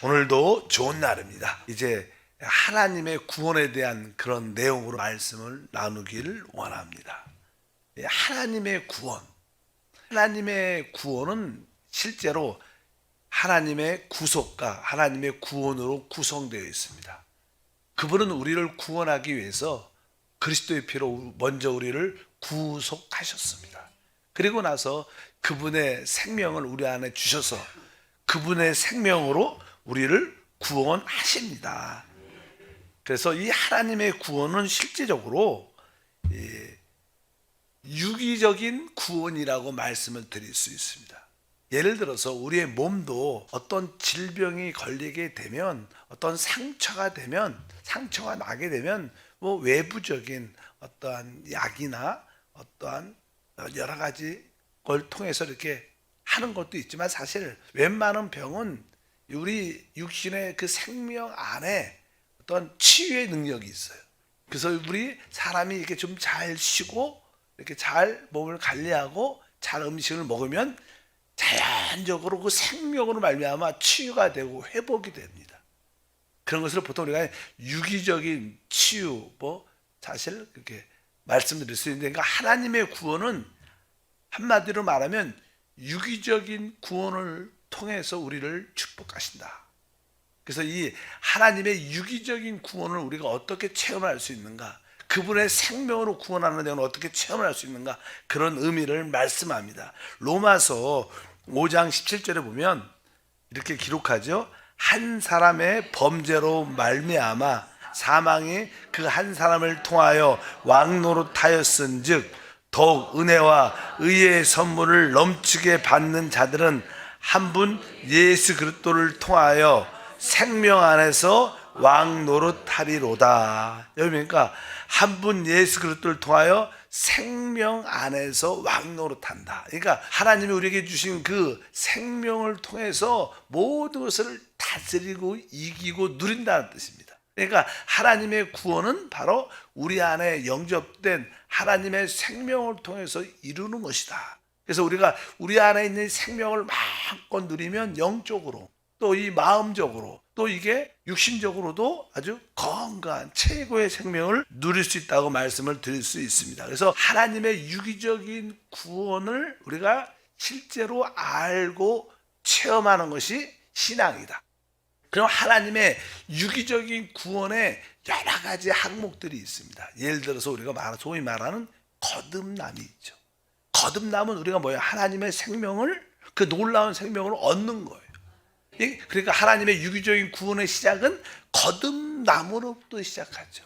오늘도 좋은 날입니다. 이제 하나님의 구원에 대한 그런 내용으로 말씀을 나누기를 원합니다. 하나님의 구원. 하나님의 구원은 실제로 하나님의 구속과 하나님의 구원으로 구성되어 있습니다. 그분은 우리를 구원하기 위해서 그리스도의 피로 먼저 우리를 구속하셨습니다. 그리고 나서 그분의 생명을 우리 안에 주셔서 그분의 생명으로 우리를 구원하십니다. 그래서 이 하나님의 구원은 실제적으로 유기적인 구원이라고 말씀을 드릴 수 있습니다. 예를 들어서 우리의 몸도 어떤 질병이 걸리게 되면, 어떤 상처가 나게 되면 뭐 외부적인 어떠한 약이나 어떠한 여러 가지 걸 통해서 이렇게 하는 것도 있지만, 사실 웬만한 병은 우리 육신의 그 생명 안에 어떤 치유의 능력이 있어요. 그래서 우리 사람이 이렇게 좀 잘 쉬고 이렇게 잘 몸을 관리하고 잘 음식을 먹으면 자연적으로 그 생명으로 말미암아 치유가 되고 회복이 됩니다. 그런 것을 보통 우리가 유기적인 치유, 사실 그렇게 말씀드릴 수 있는데, 그러니까 하나님의 구원은 한마디로 말하면 유기적인 구원을 통해서 우리를 축복하신다. 그래서 이 하나님의 유기적인 구원을 우리가 어떻게 체험할 수 있는가, 그분의 생명으로 구원하는 내용을 어떻게 체험할 수 있는가, 그런 의미를 말씀합니다. 로마서 5장 17절에 보면 이렇게 기록하죠. 한 사람의 범죄로 말미암아 사망이 그 한 사람을 통하여 왕노릇하였은즉 더욱 은혜와 의의 선물을 넘치게 받는 자들은 한 분 예수 그리스도를 통하여 생명 안에서 왕노릇하리로다. 여기 그러니까 한 분 예수 그리스도를 통하여 생명 안에서 왕노릇한다. 그러니까 하나님이 우리에게 주신 그 생명을 통해서 모든 것을 다스리고 이기고 누린다는 뜻입니다. 그러니까 하나님의 구원은 바로 우리 안에 영접된 하나님의 생명을 통해서 이루는 것이다. 그래서 우리가 우리 안에 있는 생명을 마음껏 누리면 영적으로, 또 이 마음적으로, 또 이게 육신적으로도 아주 건강한 최고의 생명을 누릴 수 있다고 말씀을 드릴 수 있습니다. 그래서 하나님의 유기적인 구원을 우리가 실제로 알고 체험하는 것이 신앙이다. 그럼 하나님의 유기적인 구원에 여러 가지 항목들이 있습니다. 예를 들어서 우리가 소위 말하는 거듭남이 있죠. 거듭남은 우리가 뭐예요? 하나님의 생명을, 그 놀라운 생명을 얻는 거예요. 그러니까 하나님의 유기적인 구원의 시작은 거듭남으로부터 시작하죠.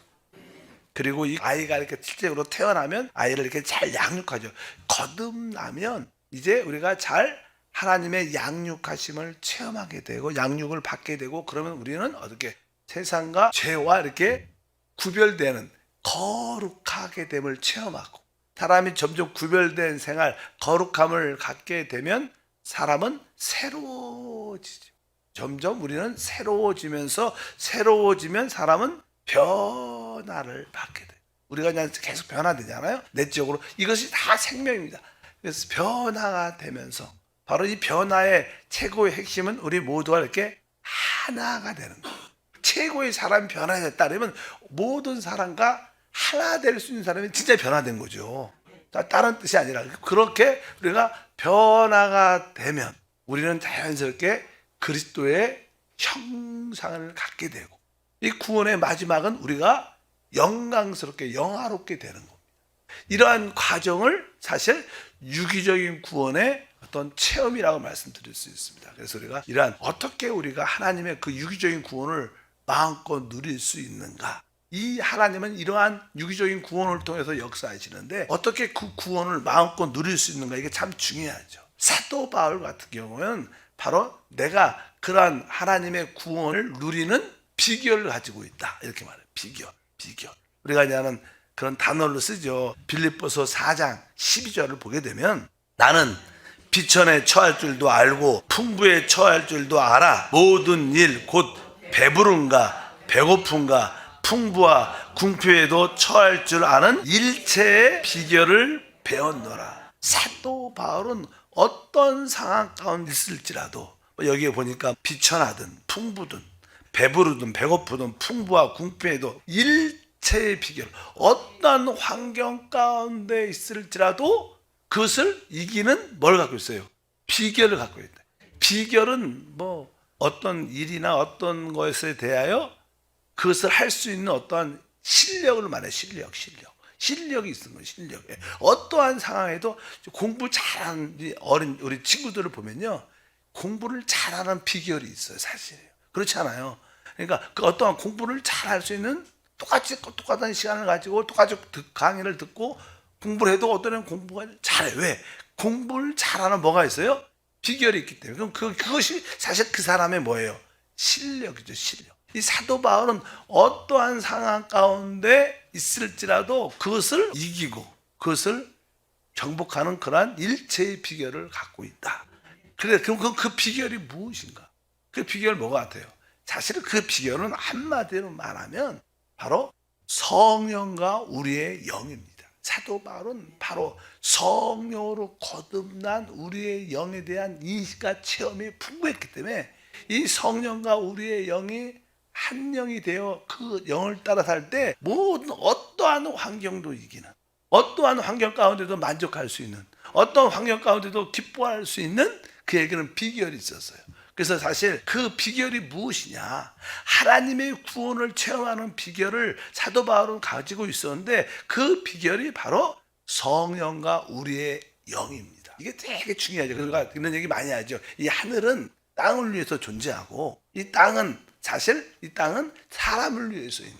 그리고 이 아이가 이렇게 실제로 태어나면 아이를 이렇게 잘 양육하죠. 거듭나면 이제 우리가 잘 하나님의 양육하심을 체험하게 되고 양육을 받게 되고, 그러면 우리는 어떻게 세상과 죄와 이렇게 구별되는 거룩하게 됨을 체험하고, 사람이 점점 구별된 생활, 거룩함을 갖게 되면 사람은 새로워지죠. 점점 우리는 새로워지면 사람은 변화를 받게 돼요. 우리가 그냥 계속 변화되잖아요. 내적으로. 이것이 다 생명입니다. 그래서 변화가 되면서 바로 이 변화의 최고의 핵심은 우리 모두가 이렇게 하나가 되는 거예요. 최고의 사람이 변화됐다 그러면 모든 사람과 하나 될 수 있는 사람이 진짜 변화된 거죠. 다른 뜻이 아니라 그렇게 우리가 변화가 되면 우리는 자연스럽게 그리스도의 형상을 갖게 되고, 이 구원의 마지막은 우리가 영광스럽게 영화롭게 되는 겁니다. 이러한 과정을 사실 유기적인 구원의 어떤 체험이라고 말씀드릴 수 있습니다. 그래서 우리가 이러한 어떻게 우리가 하나님의 그 유기적인 구원을 마음껏 누릴 수 있는가, 이 하나님은 이러한 유기적인 구원을 통해서 역사하시는데 어떻게 그 구원을 마음껏 누릴 수 있는가, 이게 참 중요하죠. 사도 바울 같은 경우는 바로 내가 그러한 하나님의 구원을 누리는 비결을 가지고 있다, 이렇게 말해요. 비결. 우리가 이제는 그런 단어를 쓰죠. 빌립보서 4장 12절을 보게 되면 나는 비천에 처할 줄도 알고 풍부에 처할 줄도 알아. 모든 일 곧 배부른가 배고픈가 풍부와 궁핍에도 처할 줄 아는 일체의 비결을 배웠노라. 사도 바울은 어떤 상황 가운데 있을지라도 여기에 보니까 비천하든 풍부든 배부르든 배고프든 풍부와 궁핍에도 일체의 비결, 어떤 환경 가운데 있을지라도 그것을 이기는 뭘 갖고 있어요? 비결을 갖고 있다. 비결은 뭐 어떤 일이나 어떤 것에 대하여 그것을 할 수 있는 어떠한 실력을 말해. 실력이 있는 거예요. 실력. 어떠한 상황에도 공부 잘하는 어린 우리 친구들을 보면요, 공부를 잘하는 비결이 있어요. 사실 그렇지 않아요? 그러니까 그 어떠한 공부를 잘할 수 있는, 똑같은 시간을 가지고 똑같이 강의를 듣고 공부를 해도 어떤 애는 공부가 잘해. 왜? 공부를 잘하는 뭐가 있어요? 비결이 있기 때문에. 그럼 그것이 사실 그 사람의 뭐예요? 실력이죠. 실력. 이 사도 바울은 어떠한 상황 가운데 있을지라도 그것을 이기고 그것을 정복하는 그러한 일체의 비결을 갖고 있다. 그래, 그럼 그 비결이 무엇인가? 그 비결 뭐가 같아요? 사실은 그 비결은 한마디로 말하면 바로 성령과 우리의 영입니다. 사도 바울은 바로 성령으로 거듭난 우리의 영에 대한 인식과 체험이 풍부했기 때문에 이 성령과 우리의 영이 한 영이 되어 그 영을 따라 살 때 모든 어떠한 환경도 이기는, 어떠한 환경 가운데도 만족할 수 있는, 어떠한 환경 가운데도 기뻐할 수 있는 그에게는 비결이 있었어요. 그래서 사실 그 비결이 무엇이냐, 하나님의 구원을 체험하는 비결을 사도 바울은 가지고 있었는데 그 비결이 바로 성령과 우리의 영입니다. 이게 되게 중요하죠. 그러니까 이런 얘기 많이 하죠. 이 하늘은 땅을 위해서 존재하고 이 땅은 사람을 위해서 있는,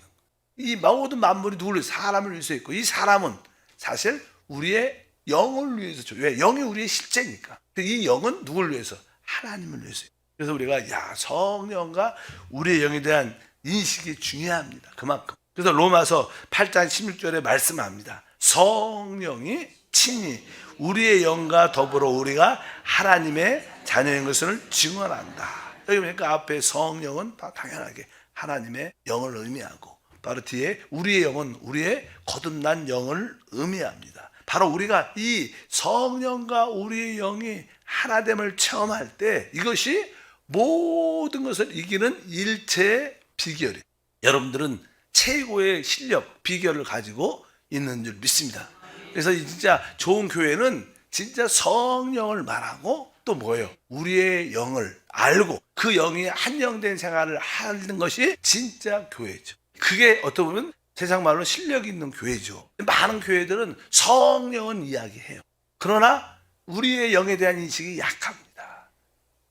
이 모든 만물이 누구를 위해서? 사람을 위해서 있고, 이 사람은 사실 우리의 영을 위해서. 왜? 영이 우리의 실제니까. 이 영은 누구를 위해서? 하나님을 위해서. 그래서 우리가 성령과 우리의 영에 대한 인식이 중요합니다. 그만큼. 그래서 로마서 8장 16절에 말씀합니다. 성령이 친히 우리의 영과 더불어 우리가 하나님의 자녀인 것을 증언한다. 여기 보니까 앞에 성령은 당연하게 하나님의 영을 의미하고, 바로 뒤에 우리의 영은 우리의 거듭난 영을 의미합니다. 바로 우리가 이 성령과 우리의 영이 하나됨을 체험할 때 이것이 모든 것을 이기는 일체의 비결이에요. 여러분들은 최고의 실력, 비결을 가지고 있는 줄 믿습니다. 그래서 진짜 좋은 교회는 진짜 성령을 말하고 또 뭐예요? 우리의 영을 알고 그 영이 한영된 생활을 하는 것이 진짜 교회죠. 그게 어떻게 보면 세상 말로 실력 있는 교회죠. 많은 교회들은 성령은 이야기해요. 그러나 우리의 영에 대한 인식이 약합니다.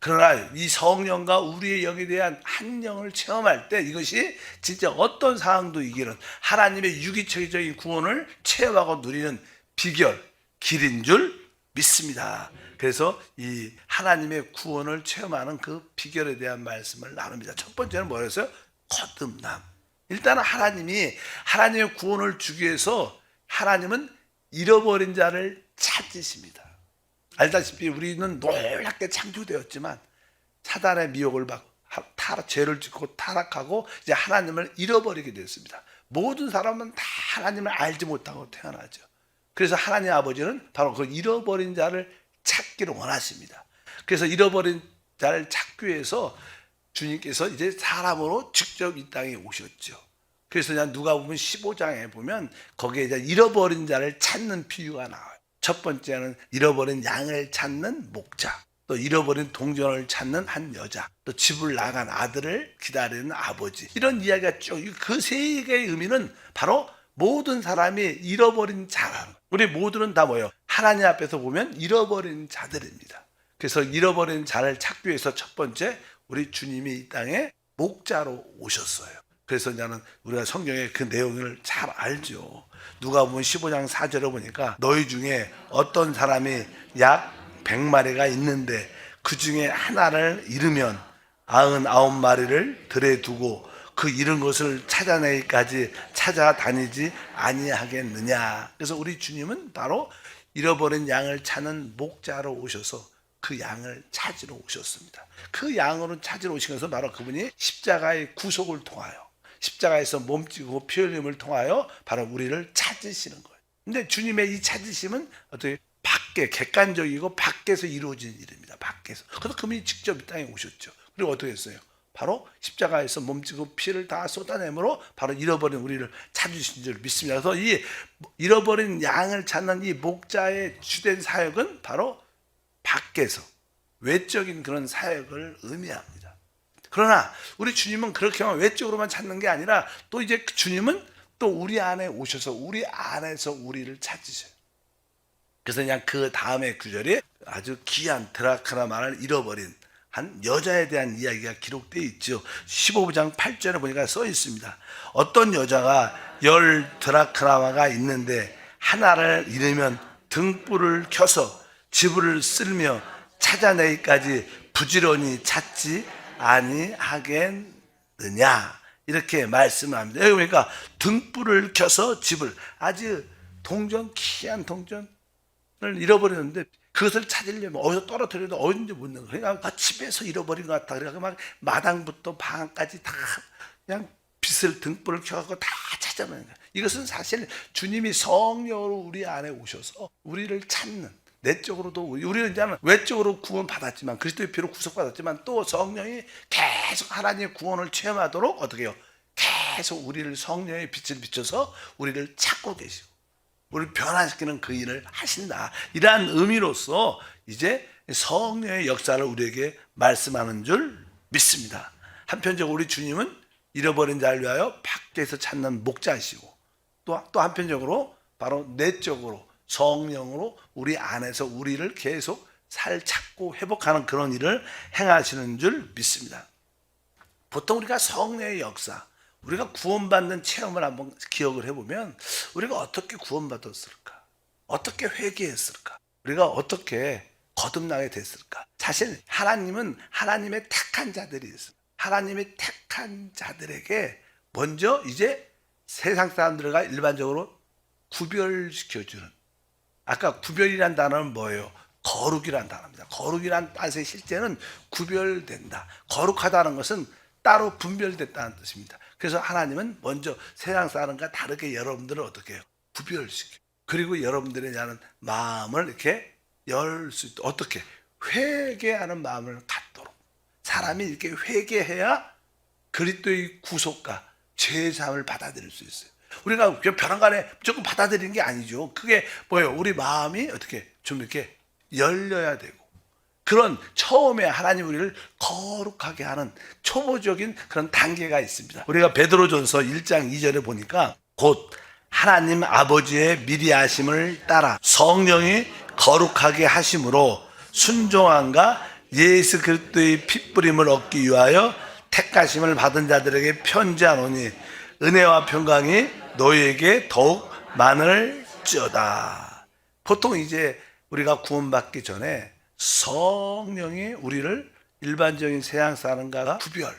그러나 이 성령과 우리의 영에 대한 한 영을 체험할 때 이것이 진짜 어떤 상황도 이기는 하나님의 유기체적인 구원을 체험하고 누리는 비결, 길인 줄 믿습니다. 그래서 이 하나님의 구원을 체험하는 그 비결에 대한 말씀을 나눕니다. 첫 번째는 뭐였어요? 거듭남. 일단은 하나님의 구원을 주기 위해서 하나님은 잃어버린 자를 찾으십니다. 알다시피 우리는 놀랍게 창조되었지만 사단의 미혹을 받고 죄를 짓고 타락하고 이제 하나님을 잃어버리게 되었습니다. 모든 사람은 다 하나님을 알지 못하고 태어나죠. 그래서 하나님 아버지는 바로 그 잃어버린 자를 찾기를 원하십니다. 그래서 잃어버린 자를 찾기 위해서 주님께서 이제 사람으로 직접 이 땅에 오셨죠. 그래서 누가복음 15장에 보면 거기에 이제 잃어버린 자를 찾는 비유가 나와요. 첫 번째는 잃어버린 양을 찾는 목자, 또 잃어버린 동전을 찾는 한 여자, 또 집을 나간 아들을 기다리는 아버지. 이런 이야기가 쭉, 그 세 개의 의미는 바로 모든 사람이 잃어버린 자라는 거예요. 우리 모두는 다 뭐예요? 하나님 앞에서 보면 잃어버린 자들입니다. 그래서 잃어버린 자를 찾기 위해서 첫 번째 우리 주님이 이 땅에 목자로 오셨어요. 그래서 나는 우리가 성경의 그 내용을 잘 알죠. 누가복음 15장 4절에 보니까 너희 중에 어떤 사람이 약 100마리가 있는데 그 중에 하나를 잃으면 99마리를 들에 두고 그 잃은 것을 찾아내기까지 찾아다니지 아니하겠느냐. 그래서 우리 주님은 바로 잃어버린 양을 찾는 목자로 오셔서 그 양을 찾으러 오셨습니다. 그 양으로 찾으러 오신 것은 바로 그분이 십자가의 구속을 통하여, 십자가에서 몸찌고 피 흘림을 통하여 바로 우리를 찾으시는 거예요. 근데 주님의 이 찾으심은 어떻게 밖에, 객관적이고 밖에서 이루어진 일입니다. 밖에서. 그래서 그분이 직접 이 땅에 오셨죠. 그리고 어떻게 했어요? 바로 십자가에서 몸지고 피를 다 쏟아내므로 바로 잃어버린 우리를 찾으신 줄 믿습니다. 그래서 이 잃어버린 양을 찾는 이 목자의 주된 사역은 바로 밖에서 외적인 그런 사역을 의미합니다. 그러나 우리 주님은 그렇게만 외적으로만 찾는 게 아니라 또 이제 주님은 또 우리 안에 오셔서 우리 안에서 우리를 찾으셔요. 그래서 그냥 그 다음에 구절에 아주 귀한 드라크나만을 잃어버린 한 여자에 대한 이야기가 기록되어 있죠. 15장 8절에 보니까 써 있습니다. 어떤 여자가 10 드라크나마가 있는데 하나를 잃으면 등불을 켜서 지불을 쓸며 찾아내기까지 부지런히 찾지 아니하겠느냐, 이렇게 말씀합니다. 여기 보니까 등불을 켜서 집을, 아주 귀한 동전을 잃어버렸는데 그것을 찾으려면 어디서 떨어뜨려도 어딘지 못 넣는 거예요. 그러니까 집에서 잃어버린 것 같다. 그래서 막 마당부터 방까지 다 그냥 빛을, 등불을 켜갖고 다 찾아내는 거예요. 이것은 사실 주님이 성령으로 우리 안에 오셔서 우리를 찾는, 내적으로도 우리는 이제 외적으로 구원받았지만, 그리스도의 피로 구속받았지만 또 성령이 계속 하나님의 구원을 체험하도록 어떻게 해요? 계속 우리를 성령의 빛을 비춰서 우리를 찾고 계시고 우리를 변화시키는 그 일을 하신다. 이러한 의미로서 이제 성령의 역사를 우리에게 말씀하는 줄 믿습니다. 한편적으로 우리 주님은 잃어버린 자를 위하여 밖에서 찾는 목자이시고, 또 한편적으로 바로 내적으로 성령으로 우리 안에서 우리를 계속 살찾고 회복하는 그런 일을 행하시는 줄 믿습니다. 보통 우리가 성령의 역사, 우리가 구원받는 체험을 한번 기억을 해보면 우리가 어떻게 구원받았을까? 어떻게 회개했을까? 우리가 어떻게 거듭나게 됐을까? 사실 하나님은 하나님의 택한 자들이 있습니다. 하나님의 택한 자들에게 먼저 이제 세상 사람들과 일반적으로 구별시켜주는, 아까 구별이란 단어는 뭐예요? 거룩이란 단어입니다. 거룩이란 뜻의 실제는 구별된다. 거룩하다는 것은 따로 분별됐다는 뜻입니다. 그래서 하나님은 먼저 세상 사람과 다르게 여러분들을 어떻게 해요? 구별시켜. 그리고 여러분들의 마음을 이렇게 열 수 있도록, 어떻게? 회개하는 마음을 갖도록. 사람이 이렇게 회개해야 그리스도의 구속과 죄의 사함을 받아들일 수 있어요. 우리가 벼랑간에 무조건 받아들이는 게 아니죠. 그게 뭐예요? 우리 마음이 어떻게 좀 이렇게 열려야 되고, 그런 처음에 하나님 우리를 거룩하게 하는 초보적인 그런 단계가 있습니다. 우리가 베드로전서 1장 2절에 보니까 곧 하나님 아버지의 미리 하심을 따라 성령이 거룩하게 하심으로 순종함과 예수 그리스도의 핏부림을 얻기 위하여 택하심을 받은 자들에게 편지하노니 은혜와 평강이 너희에게 더욱 많을지어다. 보통 이제 우리가 구원받기 전에 성령이 우리를 일반적인 세상 사람과 구별,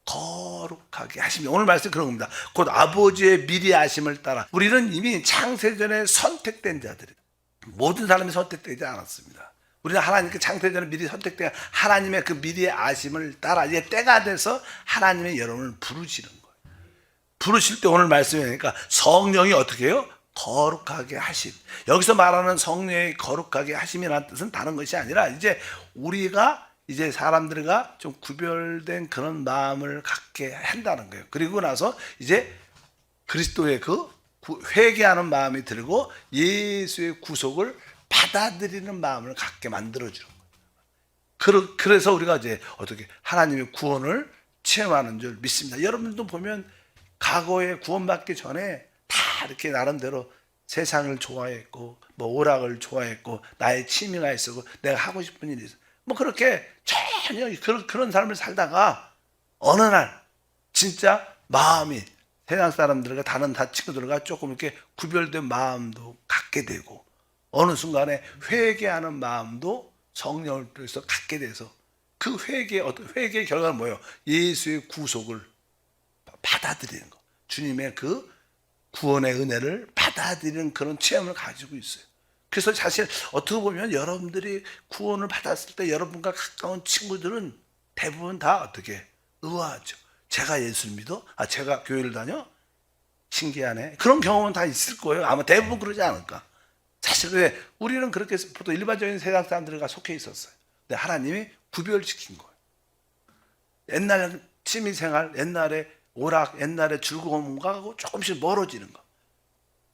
거룩하게 하십니다. 오늘 말씀 그런 겁니다. 곧 아버지의 미리 하심을 따라. 우리는 이미 창세전에 선택된 자들이다. 모든 사람이 선택되지 않았습니다. 우리는 하나님께 창세전에 미리 선택된 하나님의 그 미리 아심을 따라 이제 때가 돼서 하나님의 여러분을 부르시는 거예요. 부르실 때 오늘 말씀이니까 성령이 어떻게 해요? 거룩하게 하심. 여기서 말하는 성령의 거룩하게 하심이라는 뜻은 다른 것이 아니라 이제 우리가 이제 사람들과 좀 구별된 그런 마음을 갖게 한다는 거예요. 그리고 나서 이제 그리스도의 그 회개하는 마음이 들고 예수의 구속을 받아들이는 마음을 갖게 만들어주는 거예요. 그래서 우리가 이제 어떻게 하나님의 구원을 체험하는 줄 믿습니다. 여러분들도 보면 과거에 구원받기 전에 다 이렇게 나름대로 세상을 좋아했고 뭐 오락을 좋아했고 나의 취미가 있었고 내가 하고 싶은 일이 있어, 뭐 그렇게 전혀 그런 삶을 살다가 어느 날 진짜 마음이 세상 사람들과 다른 친구들과 조금 이렇게 구별된 마음도 갖게 되고 어느 순간에 회개하는 마음도 성령을 통해서 갖게 돼서 그 회개의 결과는 뭐예요? 예수의 구속을 받아들이는 거, 주님의 그 구원의 은혜를 받아들이는 그런 체험을 가지고 있어요. 그래서 사실 어떻게 보면 여러분들이 구원을 받았을 때 여러분과 가까운 친구들은 대부분 다 어떻게 의아하죠. 제가 예수를 믿어? 제가 교회를 다녀? 신기하네. 그런 경험은 다 있을 거예요. 아마 대부분 그러지 않을까. 사실 왜 우리는 그렇게 보통 일반적인 세상 사람들과 속해 있었어요. 근데 하나님이 구별시킨 거예요. 옛날 취미생활, 옛날에 오락, 옛날에 즐거움과 조금씩 멀어지는 거.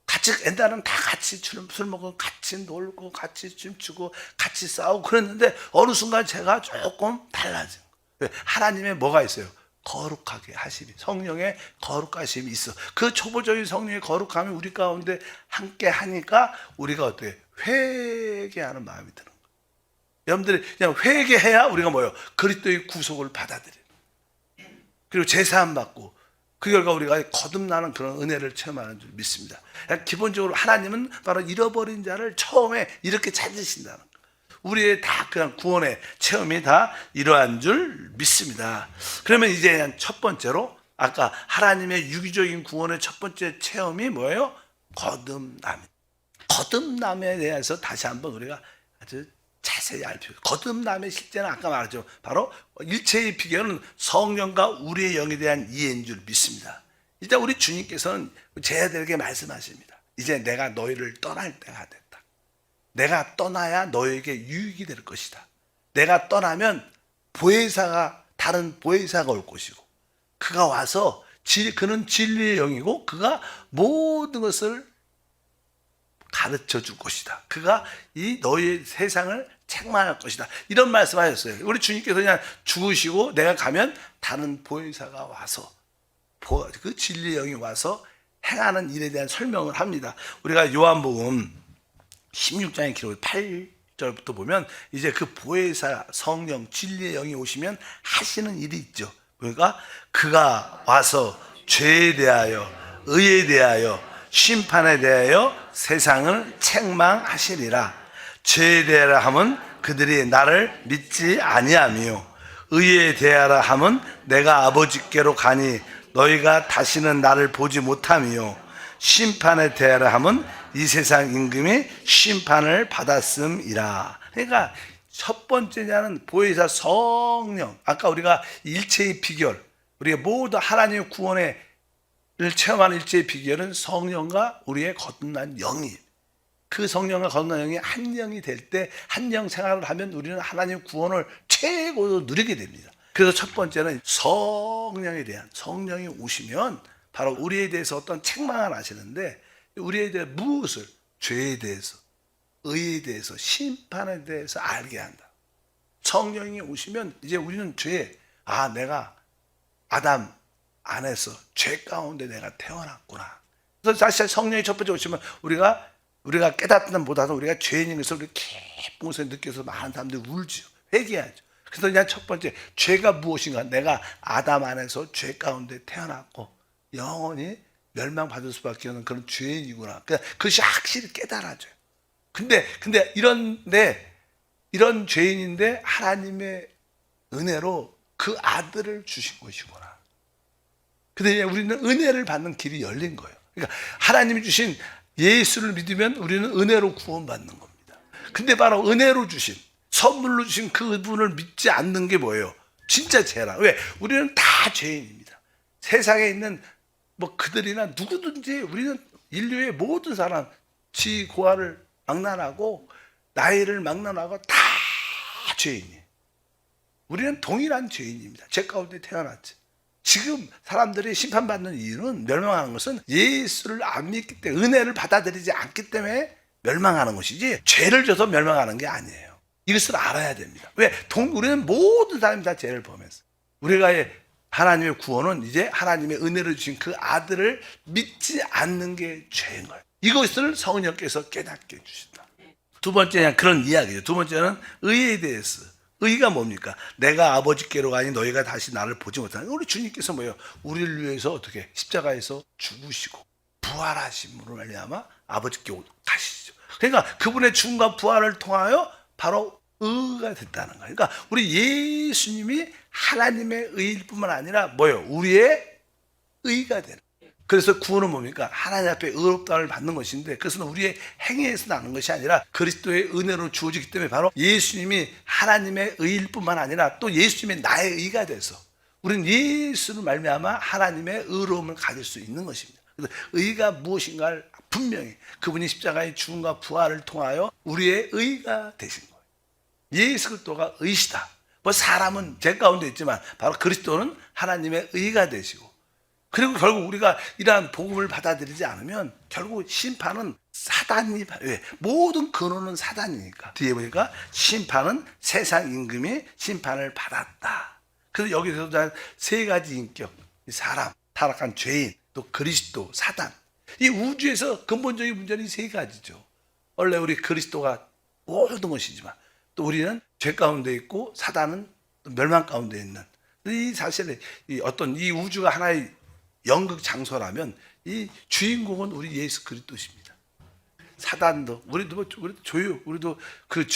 같이 옛날에는 다 같이 술 먹고 같이 놀고 같이 춤추고 같이 싸우고 그랬는데 어느 순간 제가 조금 달라진 거예요. 하나님의 뭐가 있어요? 거룩하게 하심이, 성령의 거룩하심이 있어. 그 초보적인 성령의 거룩함이 우리 가운데 함께 하니까 우리가 어떻게 회개하는 마음이 드는 거예요. 여러분들이 그냥 회개해야 우리가 뭐예요? 그리스도의 구속을 받아들여요. 그리고 제사함 받고 그 결과 우리가 거듭나는 그런 은혜를 체험하는 줄 믿습니다. 기본적으로 하나님은 바로 잃어버린 자를 처음에 이렇게 찾으신다는 거예요. 우리의 다 그냥 구원의 체험이 다 이러한 줄 믿습니다. 그러면 이제 첫 번째로 아까 하나님의 유기적인 구원의 첫 번째 체험이 뭐예요? 거듭남. 거듭남에 대해서 다시 한번 우리가 아주 자세히 알 필요. 거듭남의 실제는 아까 말했죠. 바로 일체의 비결은 성령과 우리의 영에 대한 이해인 줄 믿습니다. 일단 우리 주님께서는 제자들에게 말씀하십니다. 이제 내가 너희를 떠날 때가 됐다. 내가 떠나야 너에게 유익이 될 것이다. 내가 떠나면 다른 보혜사가 올 것이고 그가 와서 그는 진리의 영이고 그가 모든 것을 가르쳐 줄 것이다. 그가 이 너희 세상을 책망할 것이다. 이런 말씀하셨어요. 우리 주님께서 그냥 죽으시고 내가 가면 다른 보혜사가 와서 그 진리의 영이 와서 행하는 일에 대한 설명을 합니다. 우리가 요한복음 16장의 기록 8절부터 보면 이제 그 보혜사 성령 진리의 영이 오시면 하시는 일이 있죠. 그러니까 그가 와서 죄에 대하여 의에 대하여 심판에 대하여 세상을 책망하시리라. 죄에 대하여 함은 그들이 나를 믿지 아니하며 의에 대하여 함은 내가 아버지께로 가니 너희가 다시는 나를 보지 못하며 심판에 대하여 함은 이 세상 임금이 심판을 받았음이라. 그러니까 첫 번째냐는 보혜사 성령. 아까 우리가 일체의 비결, 우리가 모두 하나님의 구원을 체험하는 일체의 비결은 성령과 우리의 거듭난 영이. 그 성령과 거듭난 영이 한 영이 될 때 한 영 생활을 하면 우리는 하나님의 구원을 최고로 누리게 됩니다. 그래서 첫 번째는 성령에 대한, 성령이 오시면 바로 우리에 대해서 어떤 책망을 하시는데 우리에 대해 무엇을? 죄에 대해서, 의에 대해서, 심판에 대해서 알게 한다. 성령이 오시면 이제 우리는 내가 아담 안에서 죄 가운데 내가 태어났구나. 그래서 다시 성령이 첫 번째 오시면 우리가 깨닫는 보다도 우리가 죄인인 것을 우리 깊은 곳에 느껴서 많은 사람들이 울죠. 회개하죠. 그래서 그냥 첫 번째 죄가 무엇인가? 내가 아담 안에서 죄 가운데 태어났고 영원히 멸망받을 수밖에 없는 그런 죄인이구나. 그것이 확실히 깨달아져요. 근데 이런 죄인인데 하나님의 은혜로 그 아들을 주신 것이구나. 근데 우리는 은혜를 받는 길이 열린 거예요. 그러니까 하나님이 주신 예수를 믿으면 우리는 은혜로 구원받는 겁니다. 근데 바로 은혜로 주신, 선물로 주신 그분을 믿지 않는 게 뭐예요? 진짜 죄라. 왜? 우리는 다 죄인입니다. 세상에 있는 그들이나 누구든지 우리는 인류의 모든 사람, 고아를 막론하고 나이를 막론하고 다 죄인이에요. 우리는 동일한 죄인입니다. 죄 가운데 태어났지. 지금 사람들이 심판받는 이유는, 멸망하는 것은 예수를 안 믿기 때문에, 은혜를 받아들이지 않기 때문에 멸망하는 것이지 죄를 져서 멸망하는 게 아니에요. 이것을 알아야 됩니다. 왜? 우리는 모든 사람이 다 죄를 범했어. 우리가 하나님의 구원은 이제 하나님의 은혜를 주신 그 아들을 믿지 않는 게 죄인 거예요. 이것을 성령께서 깨닫게 해주신다. 두 번째는 그런 이야기예요. 두 번째는 의에 대해서. 의가 뭡니까? 내가 아버지께로 가니 너희가 다시 나를 보지 못하는. 우리 주님께서 뭐예요? 우리를 위해서 어떻게 십자가에서 죽으시고 부활하심으로 말미암아 아버지께 가시죠. 그러니까 그분의 죽음과 부활을 통하여 바로 의가 됐다는 거예요. 그러니까 우리 예수님이 하나님의 의일 뿐만 아니라 뭐예요? 우리의 의가 되는. 그래서 구원은 뭡니까? 하나님 앞에 의롭다를 받는 것인데, 그것은 우리의 행위에서 나는 것이 아니라 그리스도의 은혜로 주어지기 때문에 바로 예수님이 하나님의 의일 뿐만 아니라 또 예수님이 나의 의가 돼서 우리는 예수를 말미암아 하나님의 의로움을 가질 수 있는 것입니다. 그래서 의가 무엇인가를 분명히 그분이 십자가의 죽음과 부활을 통하여 우리의 의가 되신 거예요. 예수 그리스도가 의시다. 뭐 사람은 죄 가운데 있지만 바로 그리스도는 하나님의 의가 되시고, 그리고 결국 우리가 이러한 복음을 받아들이지 않으면 결국 심판은 사단이, 왜? 모든 근원은 사단이니까. 뒤에 보니까 심판은 세상 임금이 심판을 받았다. 그래서 여기서 세 가지 인격, 사람, 타락한 죄인, 또 그리스도, 사단. 이 우주에서 근본적인 문제는 이 세 가지죠. 원래 우리 그리스도가 모든 것이지만 또 우리는 죄 가운데 있고 사단은 멸망 가운데 있는, 이 사실에 이 어떤 이 우주가 하나의 연극 장소라면 이 주인공은 우리 예수 그리스도십니다. 사단도 우리도 조유, 우리도 그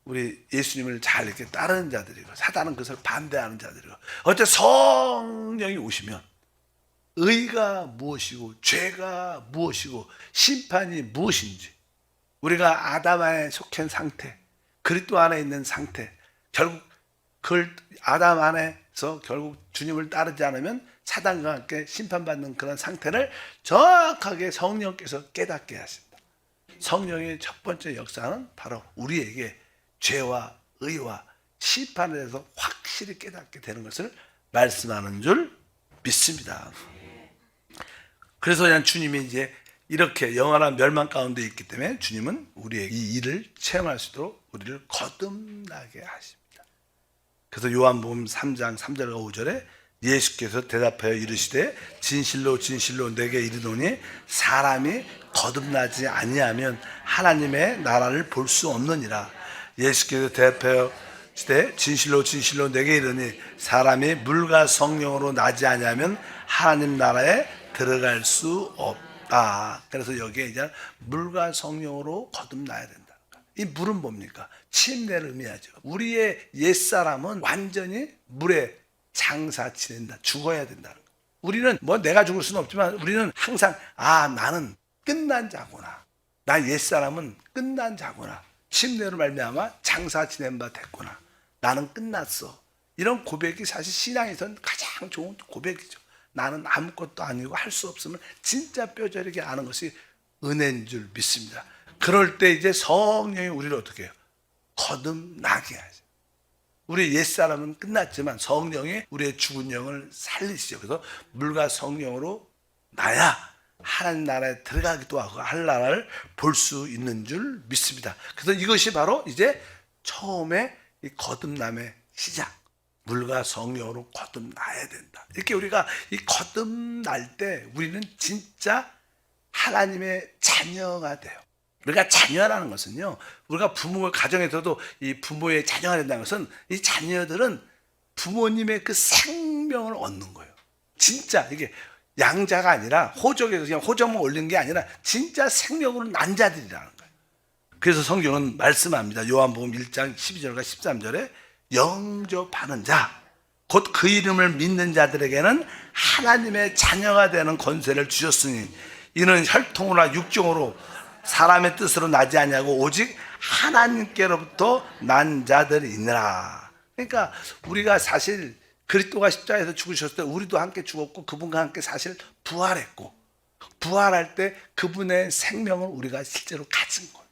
우리 예수님을 잘 이렇게 따르는 자들이고, 사단은 그것을 반대하는 자들이고. 어째 성령이 오시면 의가 무엇이고 죄가 무엇이고 심판이 무엇인지, 우리가 아담 안에 속한 상태, 그리스도 안에 있는 상태, 결국 그 아담 안에서 결국 주님을 따르지 않으면 사단과 함께 심판받는 그런 상태를 정확하게 성령께서 깨닫게 하신다. 성령의 첫 번째 역사는 바로 우리에게 죄와 의와 심판에 대해서 확실히 깨닫게 되는 것을 말씀하는 줄 믿습니다. 그래서 그냥 주님이 이제 이렇게 영원한 멸망 가운데 있기 때문에 주님은 우리의 이 일을 체험할 수 있도록 우리를 거듭나게 하십니다. 그래서 요한복음 3장 3절과 5절에 예수께서 대답하여 이르시되 진실로 진실로 내게 이르노니 사람이 거듭나지 아니하면 하나님의 나라를 볼 수 없느니라. 예수께서 대답하여 이르시되 진실로 진실로 내게 이르니 사람이 물과 성령으로 나지 아니하면 하나님 나라에 들어갈 수 없다. 그래서 여기에 이제 물과 성령으로 거듭나야 된다. 이 물은 뭡니까? 침례를 의미하죠. 우리의 옛사람은 완전히 물에 장사 지낸다. 죽어야 된다는 거. 우리는 뭐 내가 죽을 수는 없지만 우리는 항상 나는 끝난 자구나. 나 옛사람은 끝난 자구나. 침례로 말미암아 장사 지낸 바 됐구나. 나는 끝났어. 이런 고백이 사실 신앙에서는 가장 좋은 고백이죠. 나는 아무것도 아니고 할 수 없음을 진짜 뼈저리게 아는 것이 은혜인 줄 믿습니다. 그럴 때 이제 성령이 우리를 어떻게 해요? 거듭나게 하죠. 우리 옛사람은 끝났지만 성령이 우리의 죽은 영을 살리시죠. 그래서 물과 성령으로 나야 하나님 나라에 들어가기도 하고 할 나라를 볼 수 있는 줄 믿습니다. 그래서 이것이 바로 이제 처음에 이 거듭남의 시작. 물과 성령으로 거듭나야 된다. 이렇게 우리가 이 거듭날 때 우리는 진짜 하나님의 자녀가 돼요. 우리가 자녀라는 것은요, 우리가 부모 가정에서도 이 부모의 자녀가 된다는 것은 이 자녀들은 부모님의 그 생명을 얻는 거예요. 진짜 이게 양자가 아니라 호적에서 그냥 호적만 올린 게 아니라 진짜 생명으로 난 자들이라는 거예요. 그래서 성경은 말씀합니다. 요한복음 1장 12절과 13절에 영접하는 자, 곧 그 이름을 믿는 자들에게는 하나님의 자녀가 되는 권세를 주셨으니 이는 혈통으로나 육정으로 사람의 뜻으로 나지 아니하고 오직 하나님께로부터 난 자들이 있느라. 그러니까 우리가 사실 그리스도가 십자가에서 죽으셨을 때 우리도 함께 죽었고 그분과 함께 사실 부활했고, 부활할 때 그분의 생명을 우리가 실제로 가진 거예요.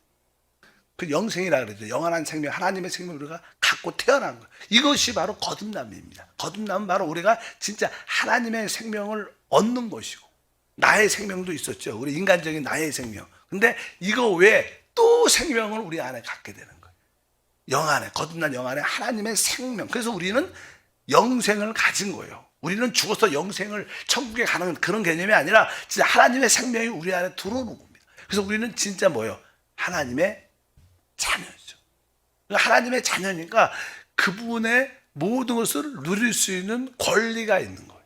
그 영생이라 그러죠. 영원한 생명, 하나님의 생명을 우리가 갖고 태어난 거예요. 이것이 바로 거듭남입니다. 거듭남은 바로 우리가 진짜 하나님의 생명을 얻는 것이고, 나의 생명도 있었죠. 우리 인간적인 나의 생명. 근데 이거 외에 또 생명을 우리 안에 갖게 되는 거예요. 영 안에, 거듭난 영 안에 하나님의 생명. 그래서 우리는 영생을 가진 거예요. 우리는 죽어서 영생을 천국에 가는 그런 개념이 아니라 진짜 하나님의 생명이 우리 안에 들어오는 겁니다. 그래서 우리는 진짜 뭐예요? 하나님의 자녀죠. 하나님의 자녀니까 그분의 모든 것을 누릴 수 있는 권리가 있는 거예요.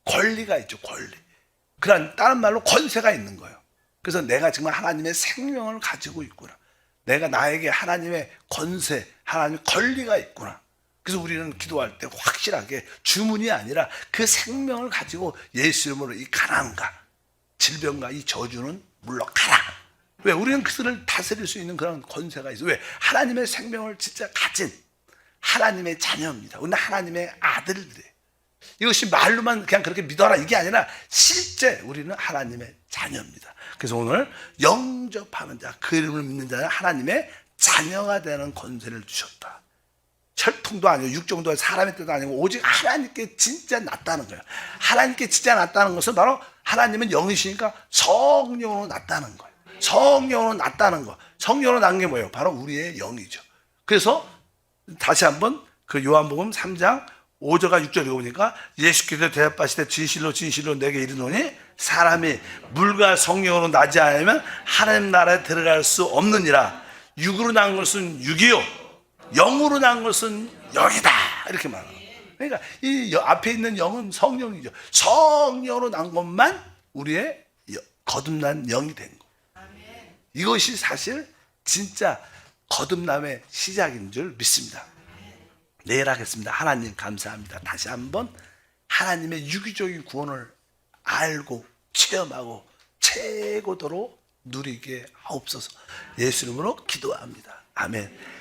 권리가 있죠, 권리. 그런 다른 말로 권세가 있는 거예요. 그래서 내가 정말 하나님의 생명을 가지고 있구나. 내가 나에게 하나님의 권세, 하나님의 권리가 있구나. 그래서 우리는 기도할 때 확실하게 주문이 아니라 그 생명을 가지고 예수 이름으로 이 가난과 질병과 이 저주는 물러가라. 왜? 우리는 그들을 다스릴 수 있는 그런 권세가 있어요. 왜? 하나님의 생명을 진짜 가진 하나님의 자녀입니다. 우리는 하나님의 아들들이에요. 이것이 말로만 그냥 그렇게 믿어라 이게 아니라 실제 우리는 하나님의 자녀입니다. 그래서 오늘 영접하는 자, 그 이름을 믿는 자는 하나님의 자녀가 되는 권세를 주셨다. 혈통도 아니고 육정도 아니고 사람의 뜻도 아니고 오직 하나님께 진짜 낫다는 거예요. 하나님께 진짜 낫다는 것은 바로 하나님은 영이시니까 성령으로 낫다는 거예요. 성령으로 낫다는 거. 성령으로 난 게 뭐예요? 바로 우리의 영이죠. 그래서 다시 한번 그 요한복음 3장 5절과 6절 읽어보니까 예수께서 대답하시되 진실로 진실로 내게 이르노니 사람이 물과 성령으로 나지 않으면 하나님 나라에 들어갈 수 없느니라. 육으로 난 것은 육이요 영으로 난 것은 영이다 이렇게 말하는 거예요. 그러니까 이 앞에 있는 영은 성령이죠. 성령으로 난 것만 우리의 거듭난 영이 된 거예요. 이것이 사실 진짜 거듭남의 시작인 줄 믿습니다. 내일 하겠습니다. 하나님 감사합니다. 다시 한번 하나님의 유기적인 구원을 알고 체험하고 최고도로 누리게 하옵소서. 예수 이름으로 기도합니다. 아멘.